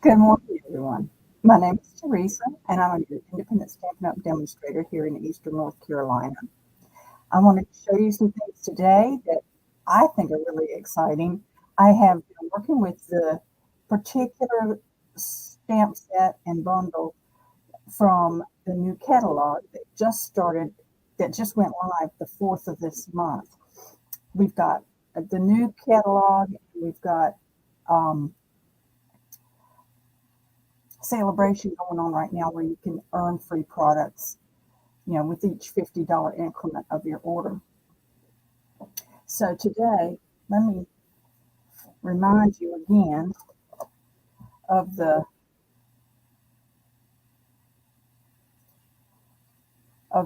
Good morning, everyone. My name is Teresa, and I'm an independent Stampin' Up! Demonstrator here in Eastern North Carolina. I wanted to show you some things today that I think are really exciting. I have been working with the particular stamp set and bundle from the new catalog that just went live the 4th of this month. We've got the new catalog, we've got um, celebration going on right now where you can earn free products, with each $50 increment of your order. So today, let me remind you again of the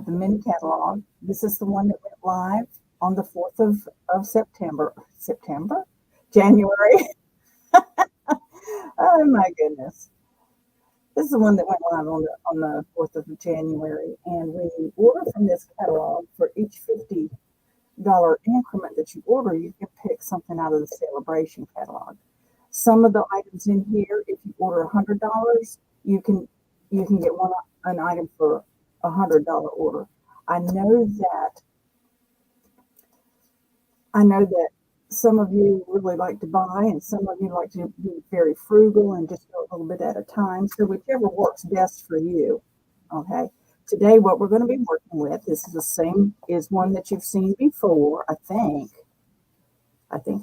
mini catalog. This is the one that went live on the 4th of September. January. Oh my goodness. This is the one that went live on the 4th of January. And when you order from this catalog, for each $50 increment that you order, you can pick something out of the celebration catalog. Some of the items in here, if you order $100, you can get an item for $100 order. I know that some of you really like to buy, and some of you like to be very frugal and just go a little bit at a time. So whichever works best for you. Okay. Today, what we're going to be working with is the same is one that you've seen before. I think I've done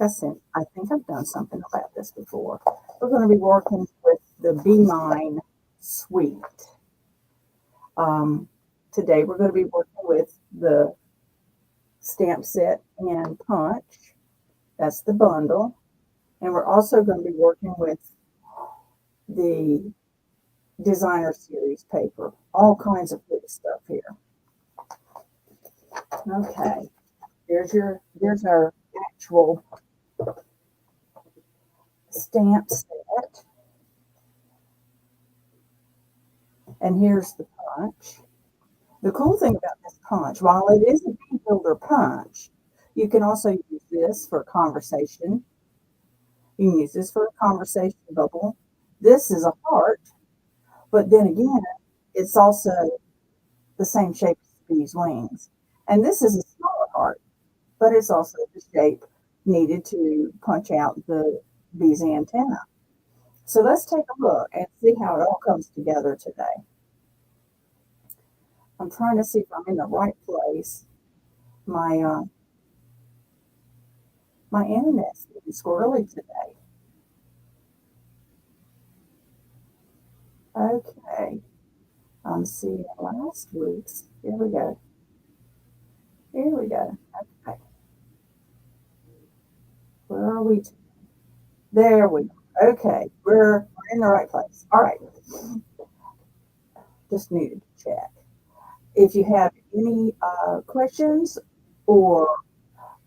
something about this before. We're going to be working with the Be Mine suite. Today, we're going to be working with the stamp set and punch. That's the bundle. And we're also going to be working with the designer series paper. All kinds of good stuff here. Okay. There's our actual stamp set. And here's the punch. The cool thing about this punch, while it is a bee builder punch, you can also use this for a conversation. You can use this for a conversation bubble. This is a heart, but then again, it's also the same shape as the bee's wings. And this is a smaller heart, but it's also the shape needed to punch out the bee's antenna. So let's take a look and see how it all comes together today. I'm trying to see if I'm in the right place. My internet's getting squirrely today. Okay. I'm seeing last week's. Here we go. Okay. Where are we? There we go. Okay. We're in the right place. All right. Just needed to check. If you have any questions or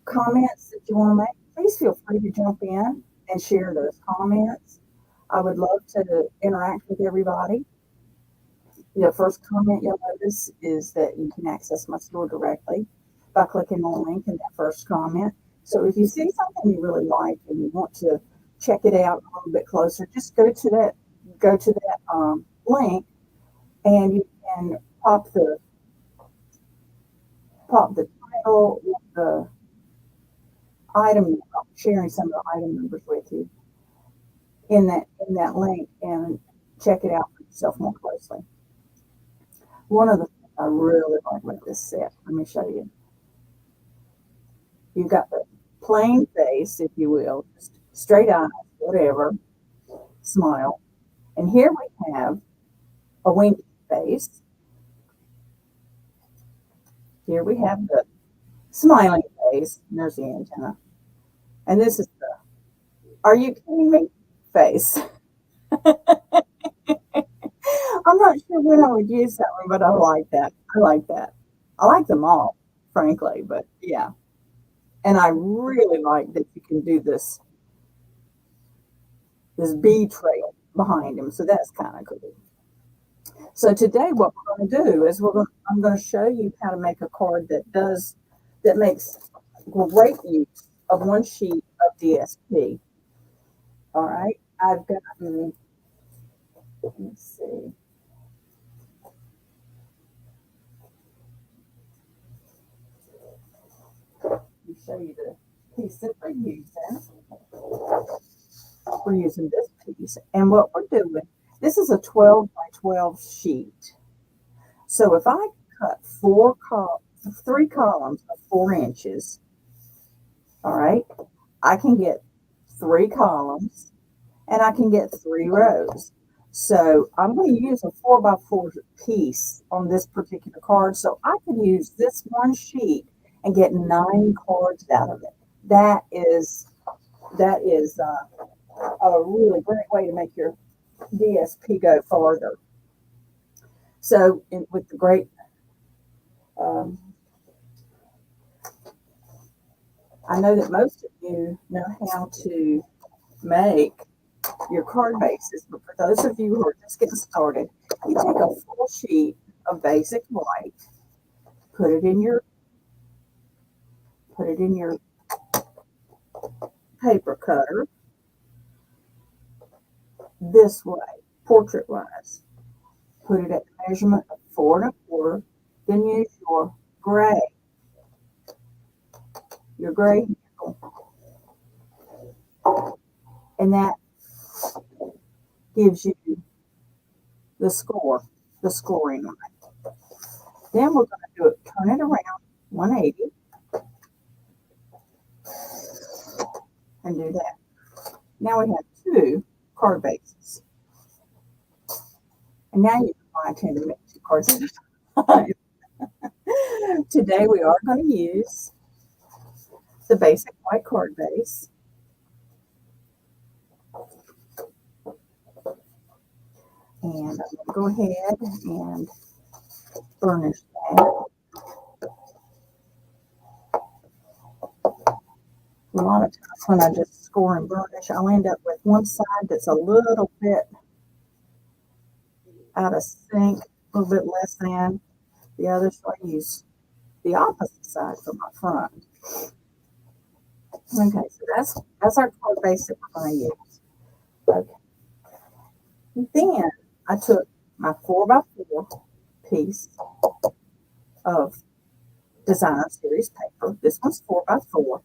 comments that you want to make, please feel free to jump in and share those comments. I would love to interact with everybody. The first comment you'll notice is that you can access my store directly by clicking on the link in that first comment. So if you see something you really like and you want to check it out a little bit closer, just go to that link, and you can pop the title, the item, sharing some of the item numbers with you in that link, and check it out for yourself more closely. One of the things I really like with this set, let me show you. You've got the plain face, if you will, just straight eyes, whatever, smile. And here we have a winky face. Here we have the smiling face, and there's the antenna. And this is the, are you kidding me, face. I'm not sure when I would use that one, but I like that. I like them all, frankly, but yeah. And I really like that you can do this bee trail behind him. So that's kind of cool. So today what we're going to do is I'm going to show you how to make a card that makes great use of one sheet of DSP. All right. I've gotten Let's see. Let me show you the piece that we're using. We're using this piece. And what we're doing, this is a 12 by 12 sheet. So if I cut three columns of 4 inches, all right, I can get 3 columns and I can get 3 rows. So I'm going to use a 4 by 4 piece on this particular card. So I can use this one sheet and get 9 cards out of it. That is a really great way to make your DSP go farther. So with the great, um, I know that most of you know how to make your card bases, but for those of you who are just getting started, you take a full sheet of basic white, put it in your paper cutter this way, portrait wise. Put it at the measurement of 4 1/4. Then use your gray handle, and that gives you the scoring line. Then we're going to turn it around 180 and do that. Now we have 2 card bases. And now you can find 10 to make 2 cards at a time. Today we are going to use the basic white card base. And I'm going to go ahead and burnish that. A lot of times when I just score and burnish, I'll end up with one side that's a little bit out of sync, a little bit less than the other, so I use the opposite side for my front. Okay, so that's our card base that we're going to use. Okay. Then I took my 4 by 4 piece of designer series paper. This one's 4 by 4.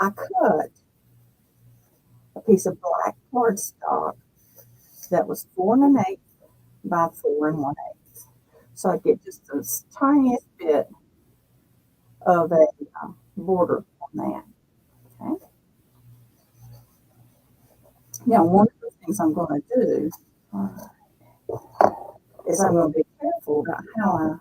I cut a piece of black cardstock that was 4 1/8 by 4 1/8. So I get just the tiniest bit of a border on that. Okay. Now, one of the things I'm going to do is I'm going to be careful about how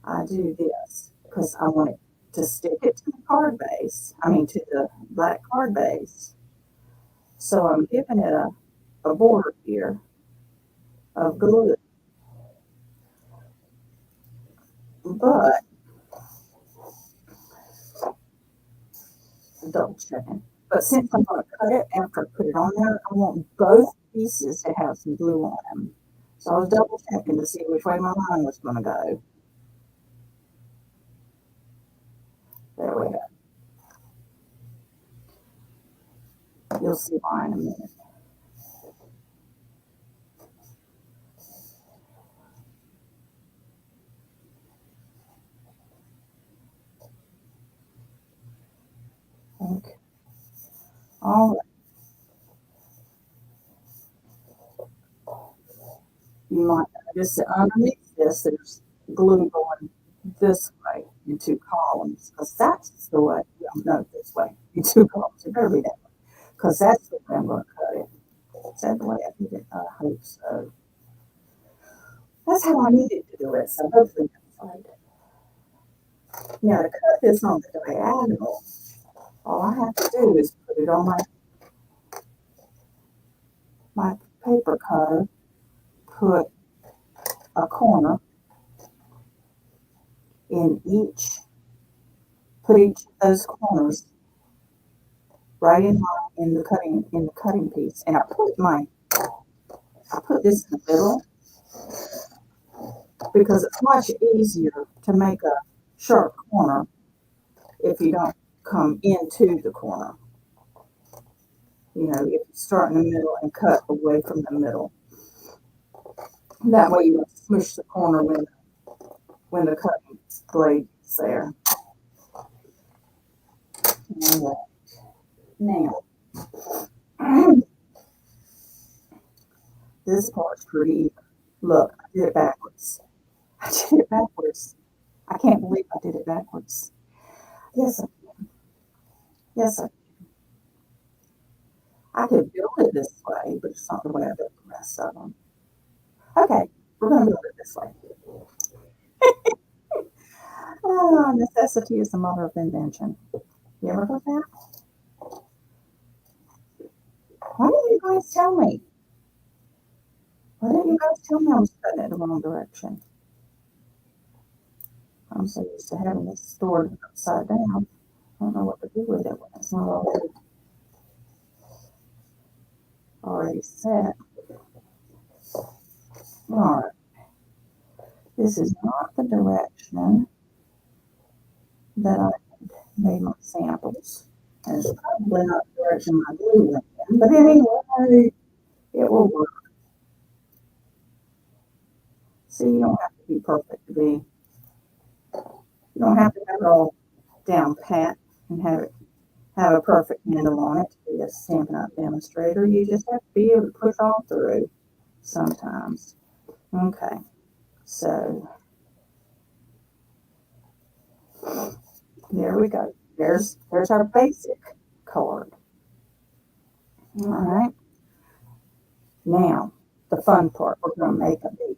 I do this, because I want it to stick it to the card base, to the black card base. So I'm giving it a border here of glue. But double checking. But since I'm going to cut it after I put it on there, I want both pieces to have some glue on them. So I was double checking to see which way my line was going to go. There we go. You'll see why in a minute. Okay. All right. You might notice that underneath this, there's glue going this way in 2 columns, because that's the way, no, this way in 2 columns. It better be that way, because that's the way I'm going to cut it. Is that the way I did it? I hope so. That's how I needed to do it, so hopefully that's right. Now to cut this on the diagonal, all I have to do is put it on my paper cutter, put a corner in put each of those corners right in the cutting piece, and I put this in the middle because it's much easier to make a sharp corner if you don't come into the corner. If you start in the middle and cut away from the middle. That way you don't smush the corner when the cutting blade is there. Alright. Now, this part's pretty even. Look, I did it backwards. I did it backwards. I can't believe I did it backwards. Yes, yes, I could build it this way, but it's not the way I built the rest of them. Okay, we're going to build it this way. Oh, necessity is the mother of invention. You ever heard that? Why didn't you guys tell me? Why didn't you guys tell me I was cutting it the wrong direction? I'm so used to having this stored upside down. I don't know what to do with it when it's not already set. Alright, this is not the direction that I made my samples. And it's probably not the direction my glue went in. But anyway, it will work. See, you don't have to be perfect to be. You don't have to have it all down pat and have a perfect handle on it to be a Stampin' Up! Demonstrator. You just have to be able to push all through sometimes. Okay, so there we go. There's our basic card. All right. Now, the fun part, we're going to make a bee.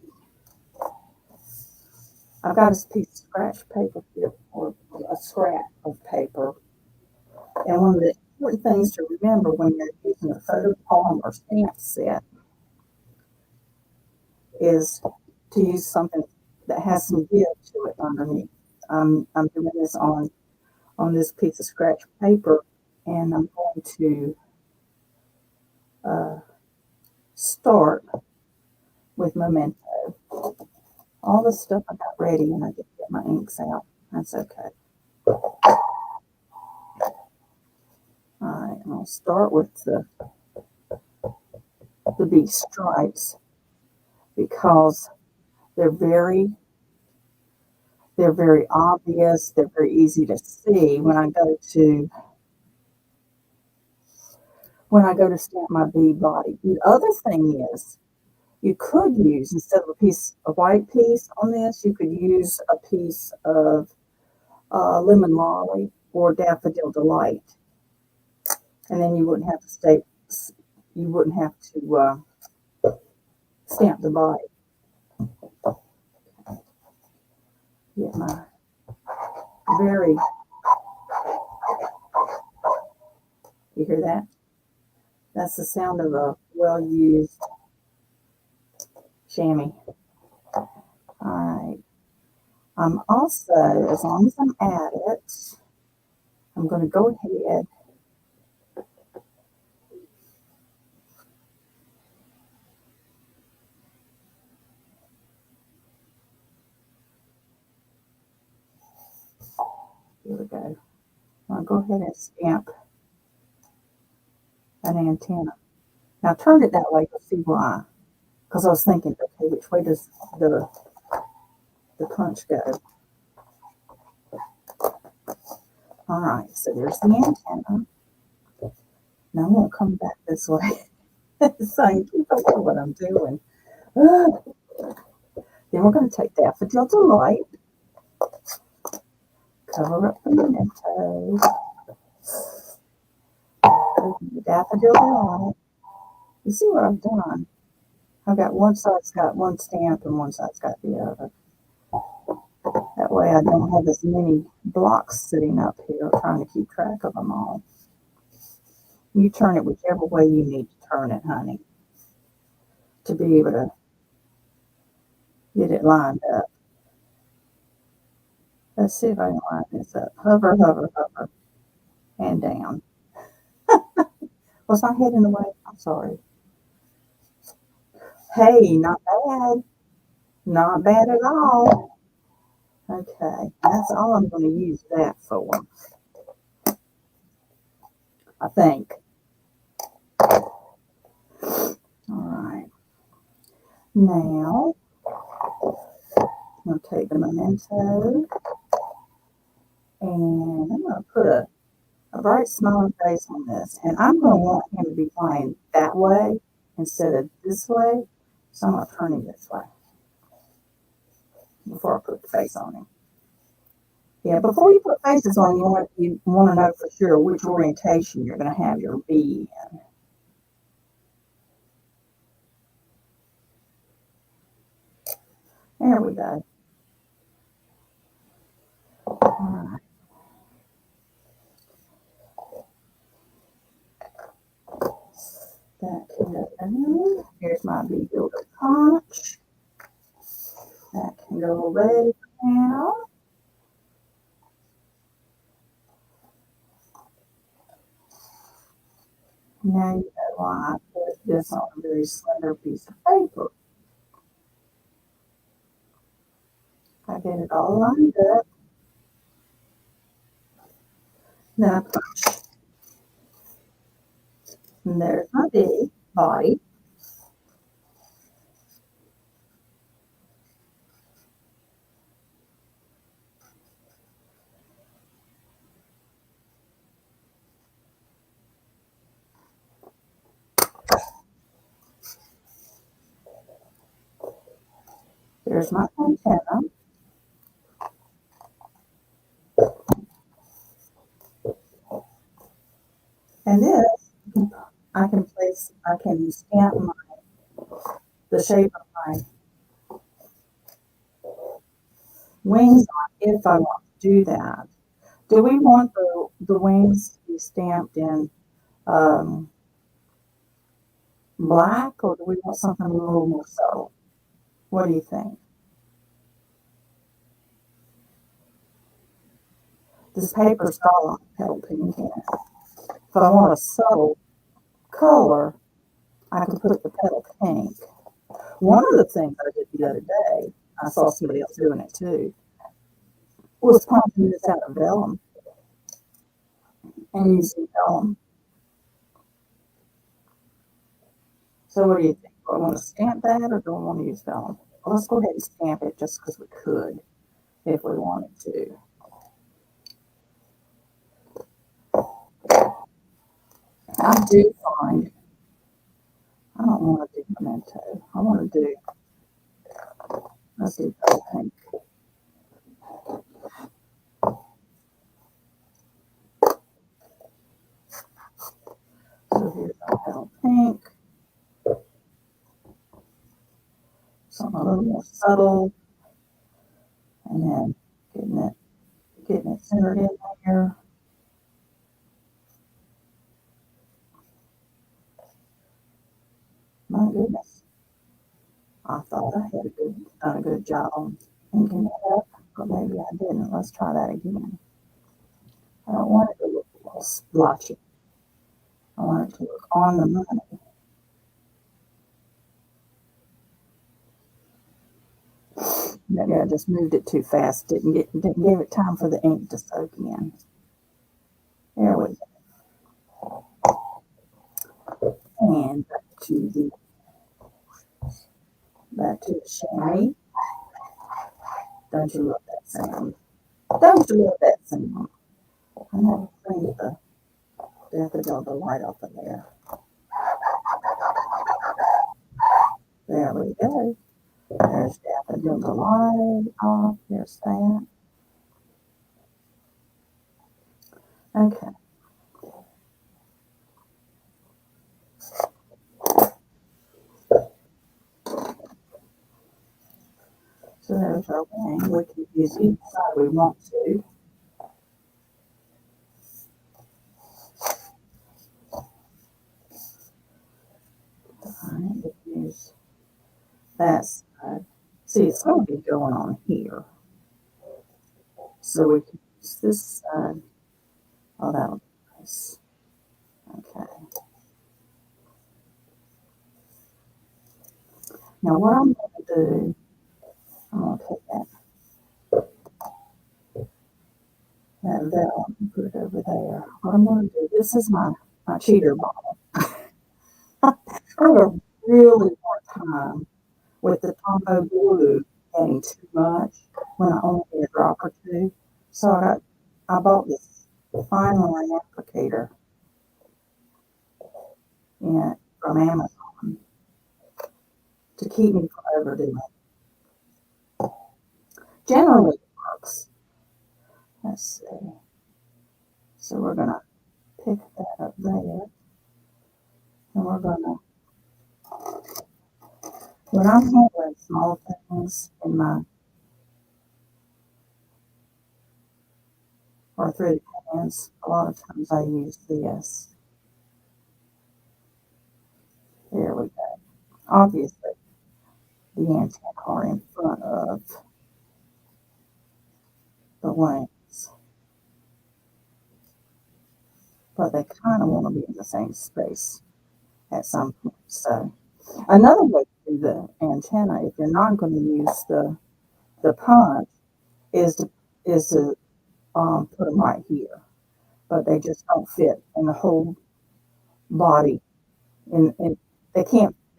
I've got a piece of scratch paper here, or a scrap of paper. And one of the important things to remember when you're using a photopolymer stamp set is to use something that has some give to it underneath. I'm doing this on this piece of scratch paper, and I'm going to start with Memento. All the stuff I got ready, and I didn't get my inks out. That's okay. All right, and I'll start with the bee stripes because they're very obvious. They're very easy to see when I go to stamp my bee body. The other thing is, you could use, instead of a white piece on this, you could use a piece of Lemon Lolly or Daffodil Delight, and then you wouldn't have to stamp the body. Get my very, you hear that? That's the sound of a well-used chamois. All right. I'm also, as long as I'm at it, I'm going to go ahead here we go. I'll go ahead and stamp an antenna. Now turn it that way, you'll see why. Because I was thinking, okay, which way does the punch go? All right, so there's the antenna. Now I won't come back this way. So I can keep up with what I'm doing. Then we're going to take Daffodil Delight, cover up the Memento, open the Daffodil Delight. You see what I've done? I've got one side's got one stamp and one side's got the other. That way I don't have as many blocks sitting up here trying to keep track of them all. You turn it whichever way you need to turn it, honey, to be able to get it lined up. Let's see if I can line this up. Hover, hover, hover, and down. Was my head in the way? I'm sorry. Hey, not bad. Not bad at all. Okay, that's all I'm going to use that for, I think. All right. Now, I'm going to take the memento and I'm going to put a bright smiling face on this. And I'm going to want him to be playing that way instead of this way. So I'm going to turn him this way before I put the face on him. Yeah, before you put faces on, you want to know for sure which orientation you're going to have your bee in. There we go. All right. That can go down. Here's my bee builder conch. That can go away for now. Now you know why I put this on a very slender piece of paper. I get it all lined up. Then I punch. And there's my bee body. There's my antenna. And this, I can stamp the shape of my wings on if I want to do that. Do we want the wings to be stamped in um, black or do we want something a little more subtle? What do you think? This paper's got a lot of petal pink in it. If I want a subtle color, I can put the petal pink. One of the things I did the other day, I saw somebody else doing it too, was pumping this out of vellum and using vellum. So what do you think? Do I want to stamp that or do I want to use vellum? Well, let's go ahead and stamp it just because we could if we wanted to. I do find I don't want to do memento. I want to do, let's do petal pink. So here's our petal pink. Something a little more subtle. And then getting it centered in there. My goodness. I thought I had done a good job on inking it up, but maybe I didn't. Let's try that again. I don't want it to look a little splotchy. I want it to look on the money. Maybe I just moved it too fast. Didn't give it time for the ink to soak in. There we go. And back to the chamois. Don't you love that sound? Don't you love that sound? I'm gonna clean the daffodil light off of there. There we go. There's daffodil light off. There's that. Okay. So there's our wing. We can use each side we want to. Alright, we can use that side. See, it's going to be going on here. So we can use this side. Oh, that'll be nice. Okay. Now what I'm going to do, I'm going to take that vellum and put it over there. What I'm going to do, this is my cheater bottle. I have a really hard time with the combo glue getting too much when I only need a drop or two. So I bought this fine line applicator from Amazon to keep me from overdoing it. Generally it works. Let's see. So we're gonna pick that up there, and we're gonna, when I'm handling small things in my arthritic hands, a lot of times I use this. There we go. Obviously, the antennae are in front of the wings, but they kind of want to be in the same space at some point. So another way to do the antenna, if you're not going to use the punch, is to put them right here, but they just don't fit in the whole body, and they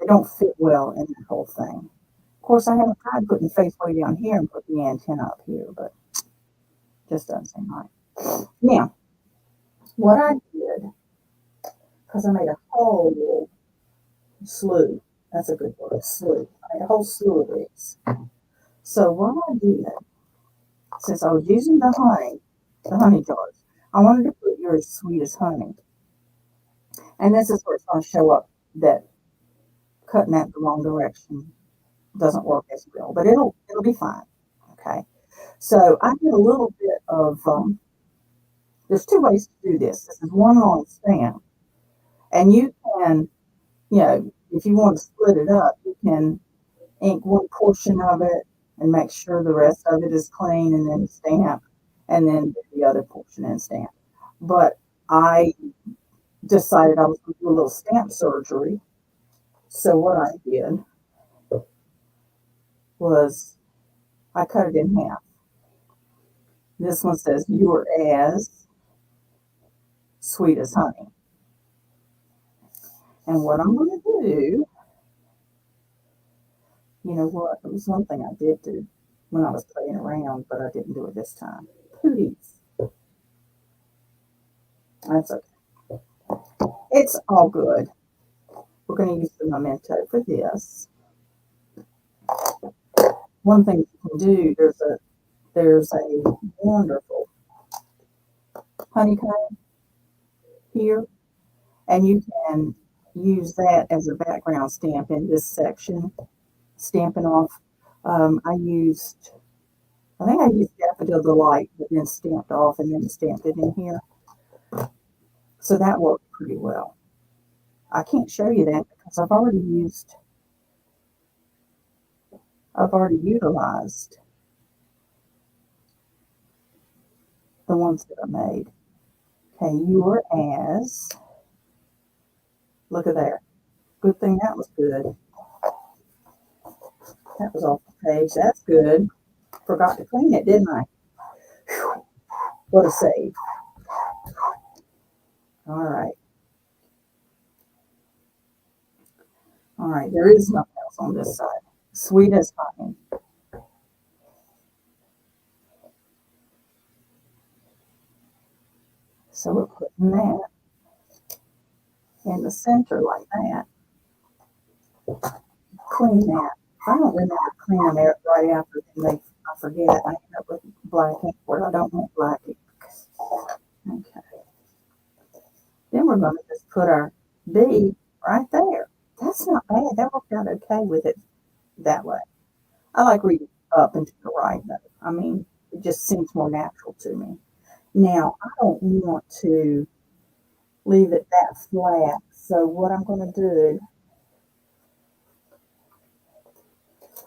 don't fit well in the whole thing. Of course, I haven't tried putting the face way down here and put the antenna up here, but just doesn't seem right. Now, what I did, because I made a whole slew, that's a good word, slew. I made a whole slew of these. So what I did, since I was using the honey jars, I wanted to put your sweetest honey. And this is where it's going to show up that cutting that the wrong direction doesn't work as well, but it'll be fine. Okay. So I did a little bit of there's two ways to do this. This is one long stamp, and you can, if you want to split it up, you can ink one portion of it and make sure the rest of it is clean, and then stamp, and then do the other portion and stamp. But I decided I was going to do a little stamp surgery. So what I did was I cut it in half. This one says, "You're as sweet as honey." And what I'm going to do, you know what? It was one thing I did do when I was playing around, but I didn't do it this time. Pooties. That's okay. It's all good. We're going to use the memento for this. One thing you can do, there's a wonderful honeycomb here, and you can use that as a background stamp in this section, stamping off. I think I used Daffodil Delight, but then stamped off and then stamped it in here. So that worked pretty well. I can't show you that because I've already utilized the ones that I made. Okay, you're as, look at there. Good thing that was good. That was off the page. That's good. Forgot to clean it, didn't I? Whew. What a save. All right. All right, there is nothing else on this side. Sweet as honey. So we're putting that in the center like that. Clean that. I don't remember cleaning it right after, then I forget. I end up with black ink where I don't want black ink. Okay. Then we're going to just put our B right there. That's not bad. That worked out okay with it that way. I like reading up and to the right, though. I mean, it just seems more natural to me. Now, I don't want to leave it that flat. So what I'm going to do,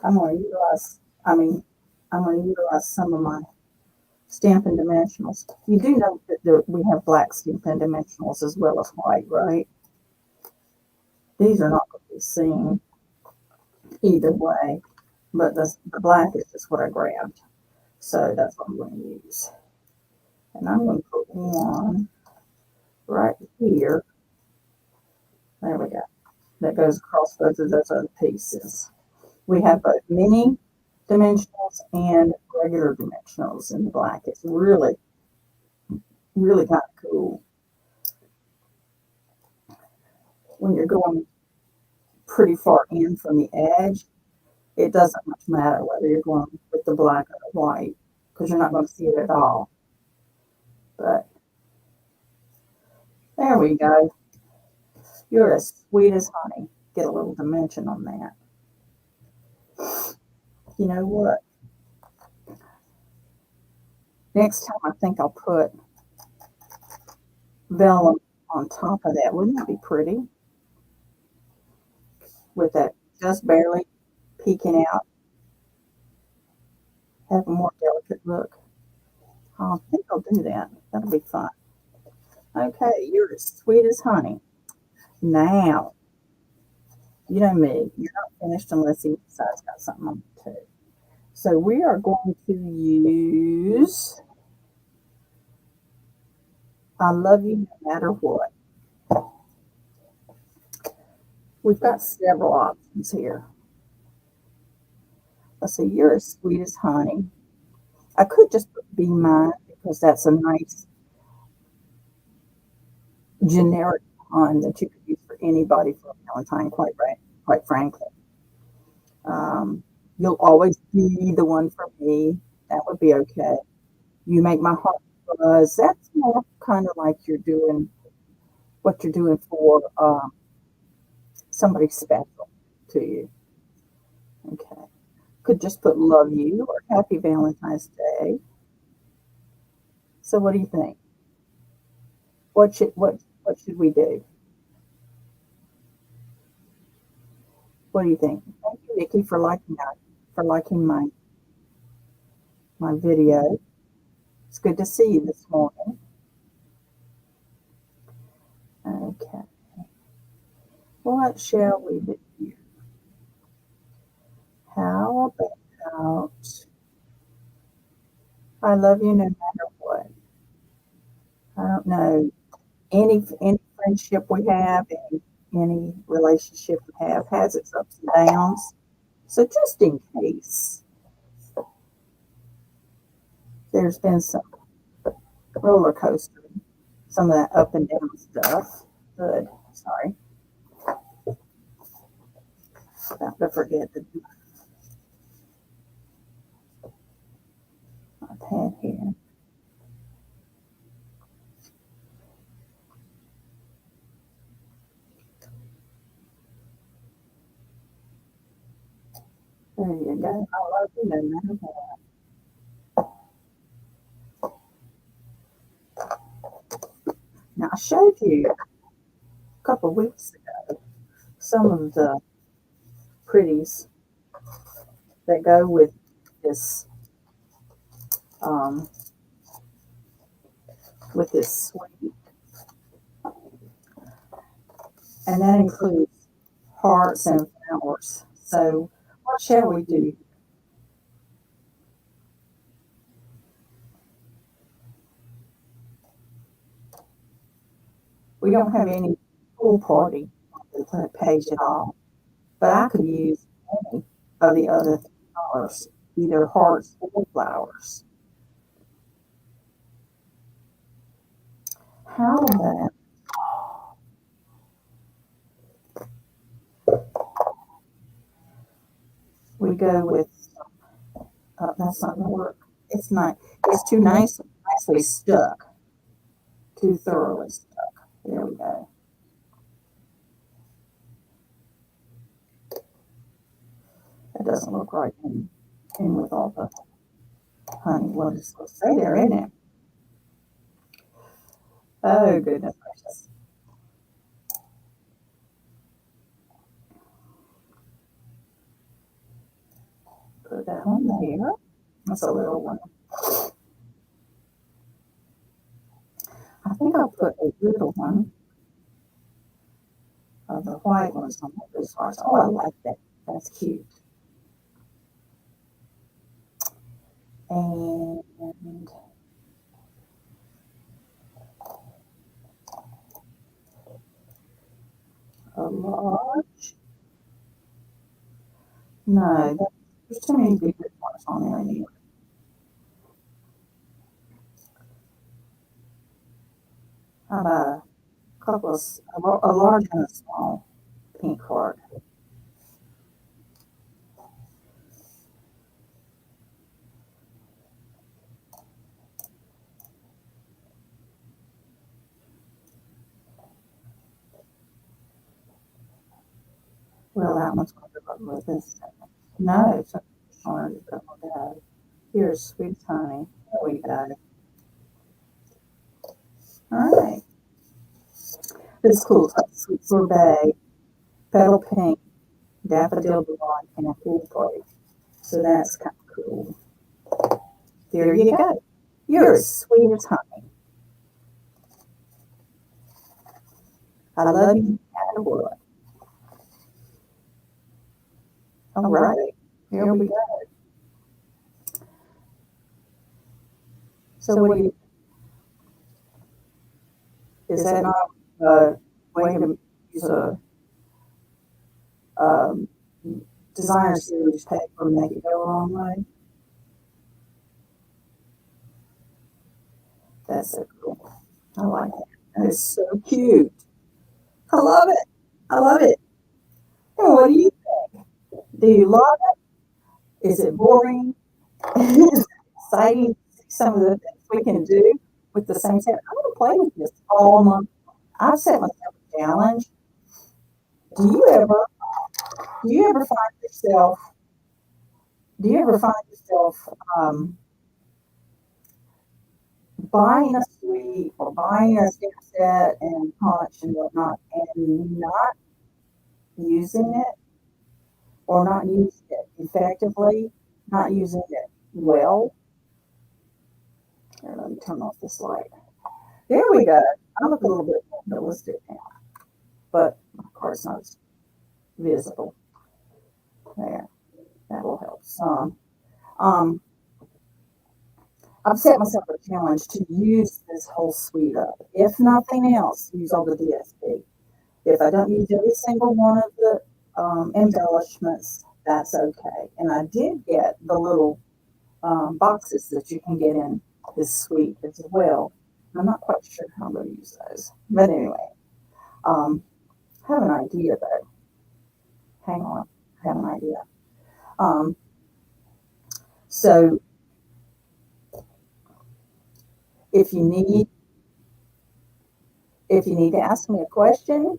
I'm going to utilize, I mean, I'm going to utilize some of my Stampin' Dimensionals. You do know that we have black Stampin' Dimensionals as well as white, right? These are not going to be seen either way, but the black is just what I grabbed. So that's what I'm going to use. And I'm going to put one right here. There we go. That goes across both of those other pieces. We have both mini dimensionals and regular dimensionals in the black. It's really, really kind of cool. When you're going pretty far in from the edge, it doesn't much matter whether you're going with the black or the white because you're not going to see it at all. But there we go. You're as sweet as honey. Get a little dimension on that. You know what? Next time I think I'll put vellum on top of that. Wouldn't that be pretty? With that just barely peeking out. Have a more delicate look. I think I'll do that. That'll be fun. Okay, you're as sweet as honey. Now, you know me, you're not finished unless he besides got something on it too. So we are going to use I love you no matter what. We've got several options here. Let's see, you're as sweet as honey. I could just put be mine because that's a nice generic pun that you could use for anybody for Valentine, quite frankly. You'll always be the one for me. That would be okay. You make my heart buzz. That's more kind of like you're doing what you're doing for somebody special to you. Okay. Could just put love you or happy Valentine's Day. So what do you think? What should we do? What do you think? Thank you, Nikki, for liking my video. It's good to see you this morning. Okay. What shall we do here? How about I love you no matter what? I don't know. Any friendship we have, any relationship we have has its ups and downs. So just in case there's been some roller coaster, some of that up and down stuff. Good. Sorry. About to forget the my pad here. There you go. I love you no matter what. Now I showed you a couple of weeks ago some of the pretties that go this um, with this suite, and that includes hearts and flowers. So what shall we do? We don't have any pool party on the page at all, but I could use any of the other colors, either hearts or flowers. How about we go with, that's not gonna work. It's not, it's too nicely stuck, too thoroughly stuck. There we go. That doesn't look right in with all the honey. Well, it's supposed to stay there, isn't it? Oh, goodness gracious. Put that one there. That's a little one. I think I'll put a little one of the white ones on this hearts. Oh, I like that. That's cute. And a large No, there's too many big ones on there anyway. How about a couple of, a large and a small pink card? Well, that one's going to go with this. No, it's a orange. Go. Here's sweet honey. There we go. All right. This is cool. Sweet sorbet, petal pink, daffodil blonde, and a full grape. So that's kind of cool. There you go. You're as sweet as honey. I love you. What? All right. Here we go. So what do you? Is that not a way to use a um, designer series paper and make it go a long way? That's so cool. I like it. That is so cute. I love it. I love it. And what do you think? Do you love it? Is it boring? Is it exciting? Some of the things we can do with the same set. I'm going to play with this all month. I've set myself a challenge. Do you ever? Do you ever find yourself? Do you ever find yourself um, buying a suite or buying a stamp set and punch and whatnot, and not using it or not using it effectively, not using it well? Here, let me turn off this light. There we go. I look a little bit more realistic now, but of course not as visible. There, that will help some. Um, I've set myself a challenge to use this whole suite up. If nothing else, use all the DSP. If I don't use every single one of the embellishments, that's okay. And I did get the little boxes that you can get in this suite as well. I'm not quite sure how I'm going to use those. But anyway, I have an idea though. Hang on, I have an idea. Um, so if you need if you need to ask me a question,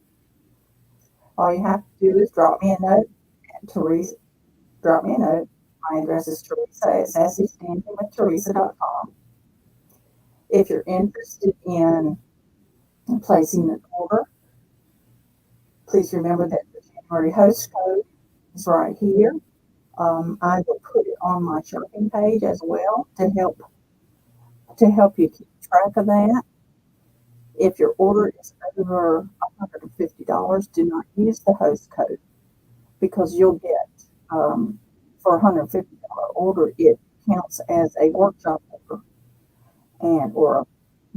all you have to do is drop me a note. Teresa, drop me a note. My address is Teresa at sassystantonwithteresa.com. If you're interested in placing an order, please remember that the January host code is right here. I will put it on my shopping page as well to help you keep track of that. If your order is over $150, do not use the host code because you'll get for a $150 order, it counts as a workshop order and or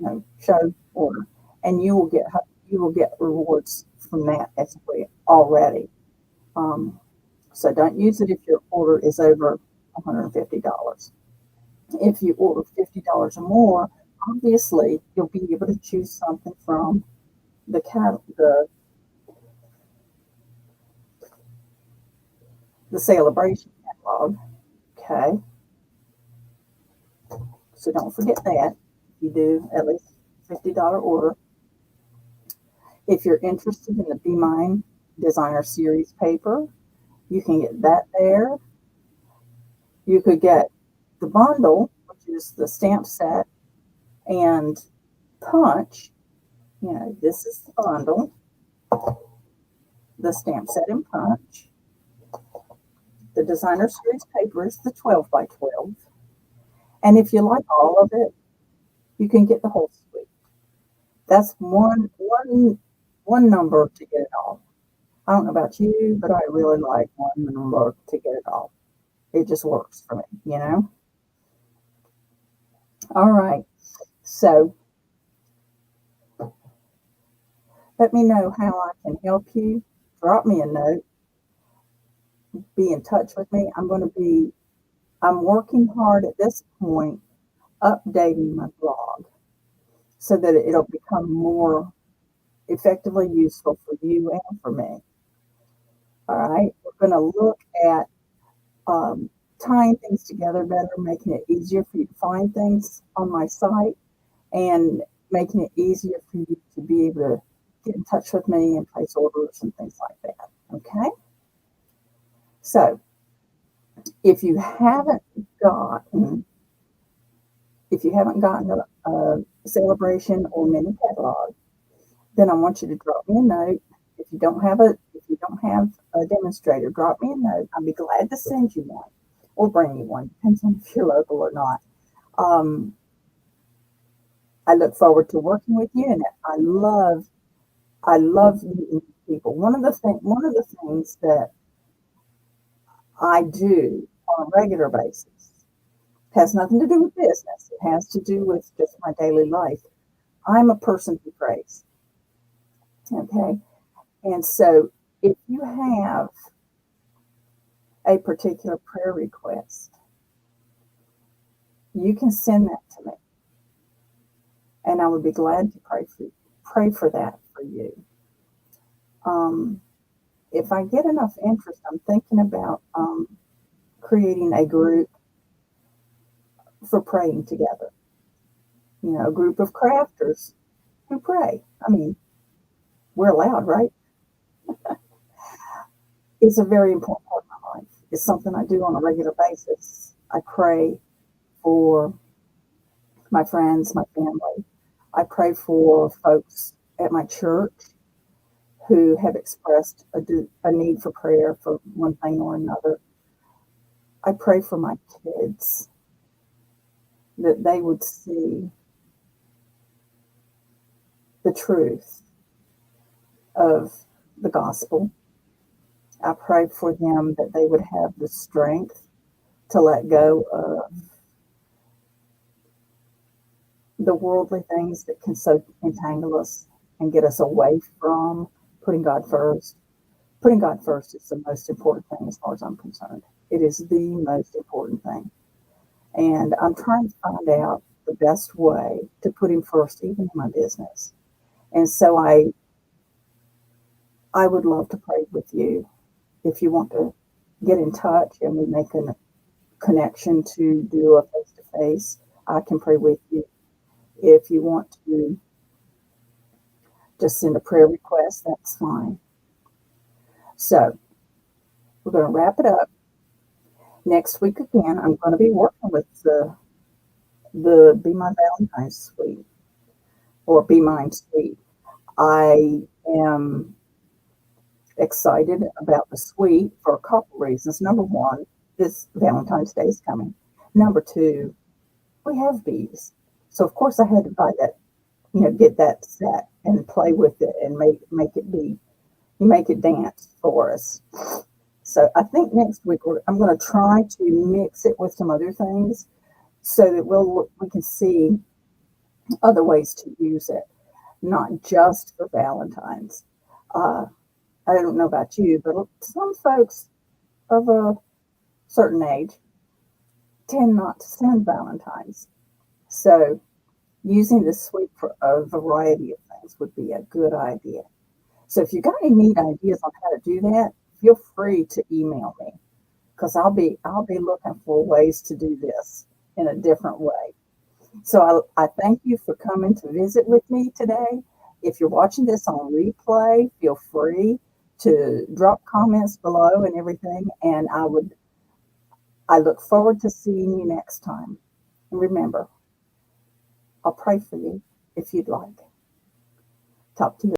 a show order, and you will get rewards from that as well already. Um, so don't use it if your order is over $150. If you order $50 or more, obviously you'll be able to choose something from the celebration catalog. Okay, so don't forget that. If you do at least $50 order. If you're interested in the Be Mine Designer Series paper, you can get that there. You could get the bundle, which is the stamp set and punch. This is the bundle, the stamp set and punch. The designer series paper is the 12 by 12. And if you like all of it, you can get the whole suite. That's one number to get it all. I don't know about you, but I really like one number to get it all. It just works for me. All right. So let me know how I can help you. Drop me a note. be in touch with me, I'm working hard at this point updating my blog so that it'll become more effectively useful for you and for me. All right. We're going to look at um, tying things together better, making it easier for you to find things on my site, and making it easier for you to be able to get in touch with me and place orders and things like that. Okay. So if you haven't gotten if you haven't gotten a celebration or mini catalog, then I want you to drop me a note. If you don't have a demonstrator, drop me a note. I'd be glad to send you one or bring you one. Depends on if you're local or not. Um, I look forward to working with you, and I love meeting people. One of the things that I do on a regular basis has nothing to do with business. It has to do with just my daily life. I'm a person who prays. Okay. And so if you have a particular prayer request, you can send that to me. And I would be glad to pray for that for you. Um, if I get enough interest, I'm thinking about creating a group for praying together. You know, a group of crafters who pray. I mean, we're allowed, right? It's a very important part of my life. It's something I do on a regular basis. I pray for my friends, my family. I pray for folks at my church who have expressed a need for prayer for one thing or another. I pray for my kids that they would see the truth of the gospel. I pray for them that they would have the strength to let go of the worldly things that can so entangle us and get us away from putting God first. Putting God first is the most important thing as far as I'm concerned. It is the most important thing. And I'm trying to find out the best way to put him first, even in my business. And so I would love to pray with you if you want to get in touch and we make a connection to do a face to face. I can pray with you. If you want to just send a prayer request, that's fine. So we're going to wrap it up. Next week again, I'm going to be working with the Be My Valentine suite or Be Mine suite. I am excited about the suite for a couple reasons. Number one, this Valentine's Day is coming. Number two, we have bees. So of course I had to buy that, get that set and play with it and make it dance for us. So I think next week I'm going to try to mix it with some other things so that we can see other ways to use it, not just for Valentine's. Uh, I don't know about you, but some folks of a certain age tend not to send Valentines. So using the suite for a variety of things would be a good idea. So if you got any neat ideas on how to do that, feel free to email me because I'll be looking for ways to do this in a different way. So I thank you for coming to visit with me today. If you're watching this on replay, feel free to drop comments below and everything. And I look forward to seeing you next time. And remember, I'll pray for you if you'd like. Talk to you.